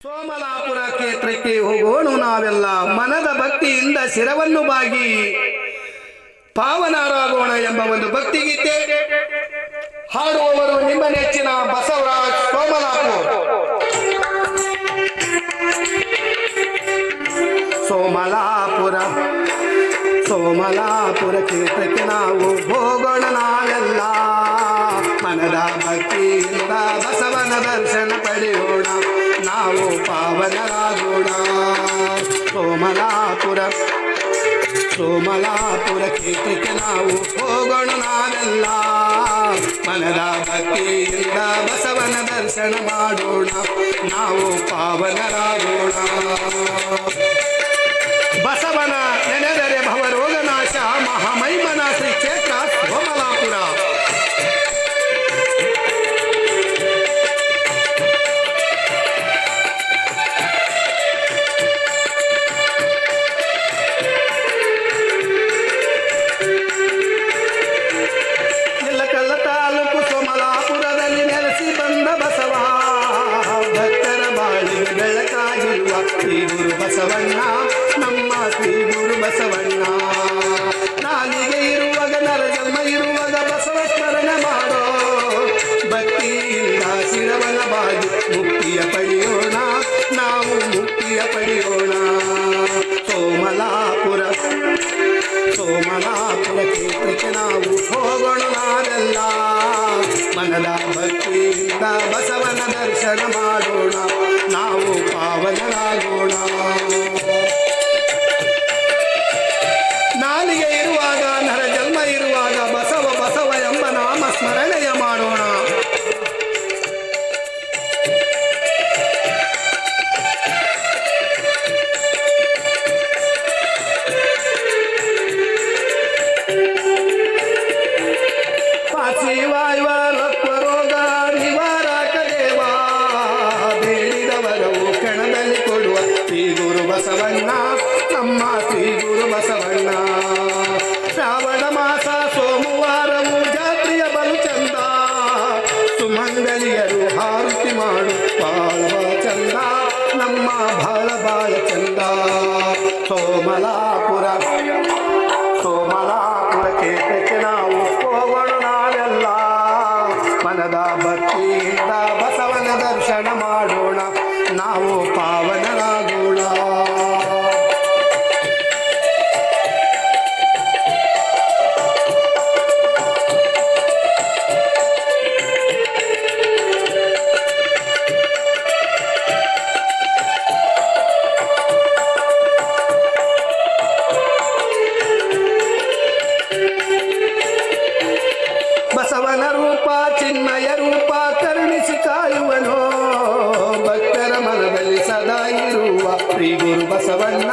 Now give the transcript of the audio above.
ಸೋಮಲಾಪುರ ಕ್ಷೇತ್ರಕ್ಕೆ ಹೋಗೋಣ ನಾವೆಲ್ಲ ಮನದ ಭಕ್ತಿಯಿಂದ ಶಿರವನ್ನು ಬಾಗಿ ಪಾವನರಾಗೋಣ ಎಂಬ ಒಂದು ಭಕ್ತಿಗೀತೆ ಹಾಡುವವರು ನಿಮ್ಮ ನೆಚ್ಚಿನ ಬಸವರಾಜ್ ಸೋಮಲಾಪುರ. ಸೋಮಲಾಪುರ ಸೋಮಲಾಪುರ ಕ್ಷೇತ್ರಕ್ಕೆ ನಾವು ಹೋಗೋಣ ನಾವೆಲ್ಲ ಮನದ ಭಕ್ತಿಯಿಂದ ಬಸವನ ದರ್ಶನ ಪಡೆಯೋಣ, ನಾವು ಪಾವನರಾಗೋಣ. ಸೋಮಲಾಪುರ ಸೋಮಲಾಪುರ ಕ್ಷೇತ್ರಕ್ಕೆ ನಾವು ಹೋಗೋಣ ನಾವೆಲ್ಲ ಮನದ ಭಕ್ತಿಯಿಂದ ಬಸವನ ದರ್ಶನ ಮಾಡೋಣ, ನಾವು ಪಾವನರಾಗೋಣ. ಬಸವನ ನೆನೆದರೆ ಭವರೋಗನಾಶ ಮಹಾಮೈಮನ ಶ್ರೀ ಕ್ಷೇತ್ರ ಸೋಮಲಾಪುರ. ಇಲ್ಲಕಲ್ಲ ತಾಲೂಕು ಸೋಮಲಾಪುರದಲ್ಲಿ ನೆಲೆಸಿ ಬಂದ ಬಸವ, ಭಕ್ತರ ಬಾಳಿಗೆ ಬೆಳಕಾಗಿರುವ ಶ್ರೀ ಗುರು ಬಸವಣ್ಣ, ನಮ್ಮ ಶ್ರೀ ಗುರು ಬಸವಣ್ಣ. ನಾಲಿಗೆ ಇರುವಾಗ ನರ ಜನ್ಮ ಇರುವಾಗ ಬಸವ ಸ್ಮರಣೆ ಮಾಡೋ, ಭಕ್ತಿಯಿಂದ ಶಿರವನ ಬಾಗಿ ಮುಕ್ತಿಯ ಪಡೆಯೋಣ, ನಾವು ಮುಕ್ತಿಯ ಪಡೆಯೋಣ. ಸೋಮಲಾಪುರ ಸೋಮಲಾಪುರ ಕ್ಷೇತ್ರಕ್ಕೆ ನಾವು ಹೋಗೋಣ ನಾವೆಲ್ಲ ಮನದ ಭಕ್ತಿಯಿಂದ ಬಸವನ ದರ್ಶನ ಮಾಡೋಣ, ನಾವು ಪಾವನರಾಗೋಣ. ನಾಲಿಗೆ ಇರುವಾಗ ನರ ಜನ್ಮ ಇರುವಾಗ ಬಸವ ಬಸವ ಎಂಬ ನಾಮ ಸ್ಮರಣೆಯ ಮಾಡೋಣ. ವಾಯುವ ರೋಗ ನಿವಾರಕ ದೇವ, ಬೇಡಿದವರವು ಕ್ಷಣದಲ್ಲಿ ಕೊಡುವ ಶ್ರೀ ಗುರು ಬಸವಣ್ಣ, ನಮ್ಮ ಶ್ರೀ ಗುರು ಬಸವಣ್ಣ. ಶ್ರಾವಣ ಮಾಸ ಸೋಮವಾರವು ಜಾತ್ರೆಯ ಬಲು ಚಂದ, ಸುಮಂಗಲಿಯರು ಹಾರುತಿ ಮಾಡು ಬಾಳ ಚಂದ, ನಮ್ಮ ಬಾಳ ಬಾಳ ಚಂದ. ಸೋಮಲಾಪುರ ಸೋಮಲಾಪುರ ಕ್ಷೇತ್ರಕ್ಕೆ ನಾವು ಹೋಗೋಣ ನಾವೆಲ್ಲ ಮನದ ಭಕ್ತಿಯಿಂದ ಬಸವನ ದರ್ಶನ ಮಾಡೋಣ, ನಾವು ಪಾವನರಾಗೋಣ. ಬಸವನ ರೂಪ ಚಿನ್ಮಯ ರೂಪ ಕರುಣಿಸಿ ಕಾಯುವನೋ, ಭಕ್ತರ ಮನದಲ್ಲಿ ಸದಾ ಇರುವ ಶ್ರೀ ಗುರು ಬಸವಣ್ಣ,